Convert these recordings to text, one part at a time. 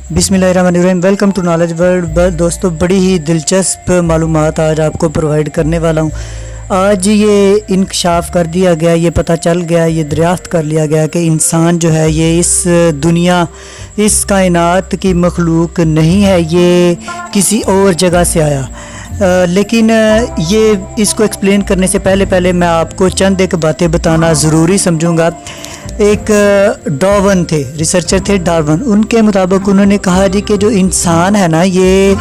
बिस्मिल्लाहिर्रहमानिर्रहीम। Welcome to knowledge world. दोस्तों, बड़ी ही दिलचस्प मालूमात आज आपको प्रोवाइड करने वाला हूँ। आज ये इंकशाफ कर दिया गया, ये पता चल गया, ये दरियाफ्त कर लिया गया कि इंसान जो है ये इस दुनिया, इस कायनात की मखलूक नहीं है, ये किसी और जगह से आया। लेकिन ये इसको एक्सप्लेन करने से पहले मैं आपको चंद एक बातें बताना ज़रूरी समझूंगा। एक डार्विन थे, रिसर्चर थे डार्विन। उनके मुताबिक उन्होंने कहा जी कि जो इंसान है ना, ये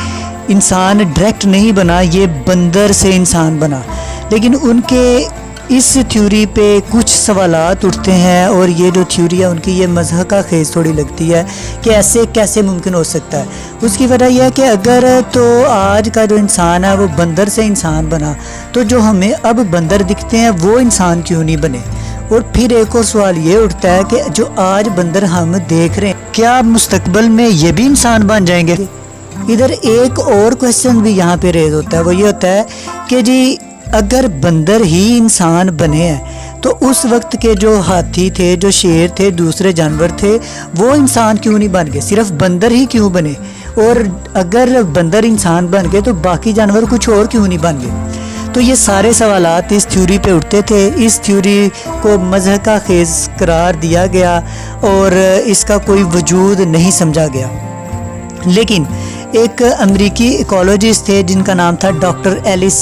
इंसान डायरेक्ट नहीं बना, ये बंदर से इंसान बना। लेकिन उनके इस थ्योरी पे कुछ सवालात उठते हैं और ये जो थ्योरी है उनकी, ये मज़हका खेज थोड़ी लगती है कि ऐसे कैसे मुमकिन हो सकता है। उसकी वजह यह है कि अगर तो आज का जो इंसान है वो बंदर से इंसान बना, तो जो हमें अब बंदर दिखते हैं वो इंसान क्यों नहीं बने। और फिर एक और सवाल ये उठता है कि जो आज बंदर हम देख रहे हैं, क्या मुस्तकबिल में ये भी इंसान बन जाएंगे। इधर एक और क्वेश्चन भी यहाँ पे रेज होता है, वो ये होता है कि जी अगर बंदर ही इंसान बने हैं तो उस वक्त के जो हाथी थे, जो शेर थे, दूसरे जानवर थे, वो इंसान क्यों नहीं बन गए, सिर्फ बंदर ही क्यों बने। और अगर बंदर इंसान बन गए तो बाकी जानवर कुछ और क्यों नहीं बन गए। तो ये सारे सवालात इस थ्योरी पे उठते थे। इस थ्योरी को मज़हका खेज करार दिया गया और इसका कोई वजूद नहीं समझा गया। लेकिन एक अमेरिकी इकोलॉजिस्ट थे जिनका नाम था डॉक्टर एलिस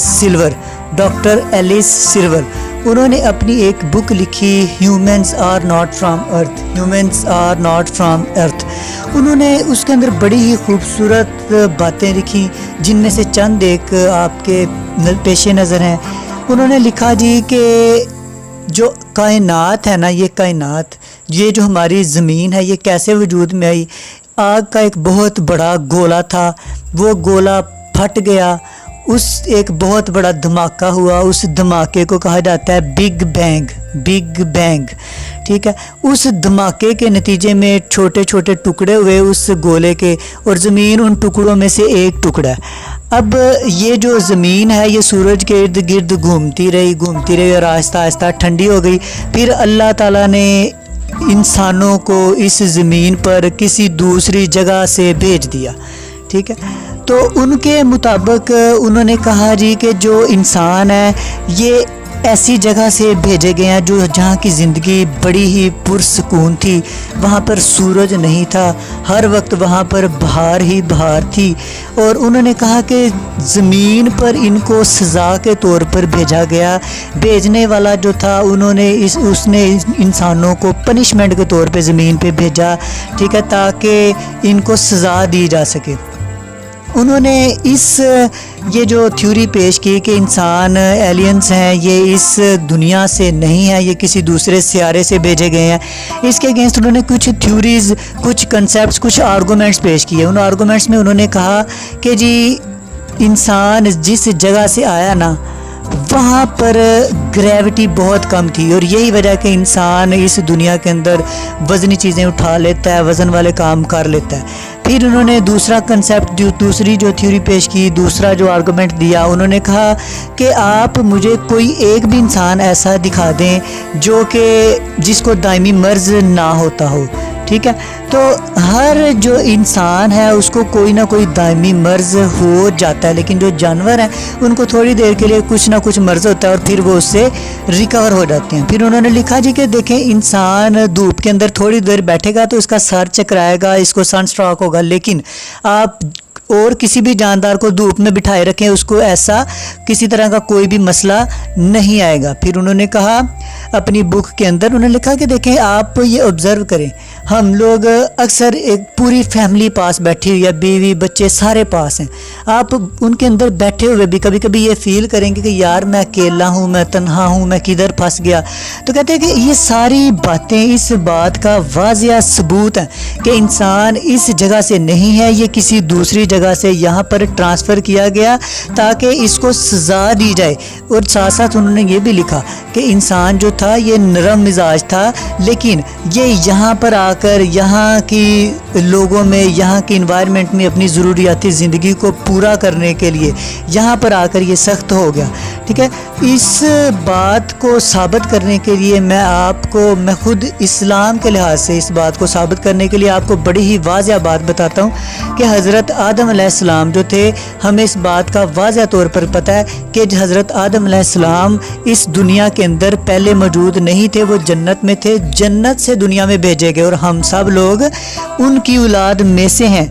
सिल्वर। उन्होंने अपनी एक बुक लिखी, ह्यूमन्स आर नॉट फ्राम अर्थ। उन्होंने उसके अंदर बड़ी ही खूबसूरत बातें लिखी, जिनमें से चंद एक आपके पेश नज़र हैं। उन्होंने लिखा जी कि जो कायनात है ना, ये कायनात, ये जो हमारी ज़मीन है, ये कैसे वजूद में आई। आग का एक बहुत बड़ा गोला था, वो गोला फट गया, उस एक बहुत बड़ा धमाका हुआ। उस धमाके को कहा जाता है बिग बैंग। ठीक है। उस धमाके के नतीजे में छोटे छोटे टुकड़े हुए उस गोले के, और ज़मीन उन टुकड़ों में से एक टुकड़ा है। अब ये जो ज़मीन है ये सूरज के इर्द गिर्द घूमती रही और आहिस्ता आहिस्ता ठंडी हो गई। फिर अल्लाह ताला ने इंसानों को इस ज़मीन पर किसी दूसरी जगह से भेज दिया। ठीक है। तो उनके मुताबिक उन्होंने कहा जी कि जो इंसान है ये ऐसी जगह से भेजे गए हैं जो जहाँ की ज़िंदगी बड़ी ही पुरसकून थी। वहाँ पर सूरज नहीं था, हर वक्त वहाँ पर बहार ही बहार थी। और उन्होंने कहा कि ज़मीन पर इनको सज़ा के तौर पर भेजा गया। भेजने वाला जो था उसने इंसानों को पनिशमेंट के तौर पे ज़मीन पे भेजा। ठीक है, ताकि इनको सज़ा दी जा सके। उन्होंने ये जो थ्योरी पेश की कि इंसान एलियंस हैं, ये इस दुनिया से नहीं है, ये किसी दूसरे सियारे से भेजे गए हैं। इसके अगेंस्ट उन्होंने कुछ थ्योरीज़, कुछ कंसेप्ट्स, कुछ आर्गूमेंट्स पेश किए। उन आर्गूमेंट्स में उन्होंने कहा कि जी इंसान जिस जगह से आया ना, वहाँ पर ग्रेविटी बहुत कम थी, और यही वजह कि इंसान इस दुनिया के अंदर वज़नी चीज़ें उठा लेता है, वज़न वाले काम कर लेता है। फिर उन्होंने दूसरा कंसेप्ट, दूसरी जो थ्योरी पेश की, दूसरा जो आर्गूमेंट दिया, उन्होंने कहा कि आप मुझे कोई एक भी इंसान ऐसा दिखा दें जो कि जिसको दायमी मर्ज़ ना होता हो। ठीक है। तो हर जो इंसान है उसको कोई ना कोई दायमी मर्ज़ हो जाता है, लेकिन जो जानवर हैं उनको थोड़ी देर के लिए कुछ ना कुछ मर्ज़ होता है और फिर वो उससे रिकवर हो जाते हैं। फिर उन्होंने लिखा जी कि देखें, इंसान धूप के अंदर थोड़ी देर बैठेगा तो इसका सर चकराएगा, इसको सनस्ट्रोक होगा, लेकिन आप और किसी भी जानदार को धूप में बिठाए रखें, उसको ऐसा किसी तरह का कोई भी मसला नहीं आएगा। फिर उन्होंने कहा अपनी बुक के अंदर, उन्होंने लिखा कि देखें, आप ये ऑब्ज़र्व करें, हम लोग अक्सर एक पूरी फैमिली पास बैठी हुई है, बीवी बच्चे सारे पास हैं। आप उनके अंदर बैठे हुए भी कभी कभी ये फील करेंगे कि यार मैं अकेला हूँ, मैं तन्हा हूँ, मैं किधर फंस गया। तो कहते हैं कि ये सारी बातें इस बात का वाज़िया सबूत है कि इंसान इस जगह से नहीं है, ये किसी दूसरी जगह से यहाँ पर ट्रांसफ़र किया गया ताकि इसको सज़ा दी जाए। और साथ साथ उन्होंने ये भी लिखा कि इंसान जो था ये नरम मिजाज था, लेकिन ये यहाँ पर आकर यहाँ की लोगों में, यहाँ की इन्वायरमेंट में अपनी ज़रूरियाती ज़िंदगी को पूरा करने के लिए यहाँ पर आकर ये सख्त हो गया। ٹھیک ہے. اس بات کو ثابت کرنے کے لیے میں خود اسلام کے لحاظ سے اس بات کو ثابت کرنے کے لیے آپ کو بڑی ہی واضح بات بتاتا ہوں کہ حضرت آدم علیہ السلام جو تھے، ہمیں اس بات کا واضح طور پر پتہ ہے کہ حضرت آدم علیہ السلام اس دنیا کے اندر پہلے موجود نہیں تھے، وہ جنت میں تھے، جنت سے دنیا میں بھیجے گئے اور ہم سب لوگ ان کی اولاد میں سے ہیں.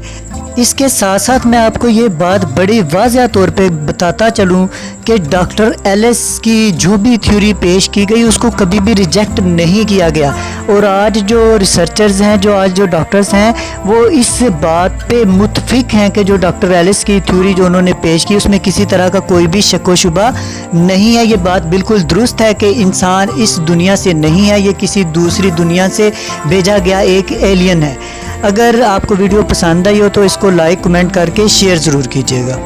اس کے ساتھ ساتھ میں آپ کو یہ بات بڑی واضح طور پہ بتاتا چلوں کہ ڈاکٹر ایلس کی جو بھی تھیوری پیش کی گئی اس کو کبھی بھی ریجیکٹ نہیں کیا گیا. اور آج جو ریسرچرز ہیں، آج جو ڈاکٹرز ہیں، وہ اس بات پہ متفق ہیں کہ جو ڈاکٹر ایلس کی تھیوری جو انہوں نے پیش کی اس میں کسی طرح کا کوئی بھی شک و شبہ نہیں ہے. یہ بات بالکل درست ہے کہ انسان اس دنیا سے نہیں ہے، یہ کسی دوسری دنیا سے بھیجا گیا ایک ایلین ہے. اگر آپ کو ویڈیو پسند آئی ہو تو اس کو لائک کمنٹ کر کے شیئر ضرور کیجیے گا.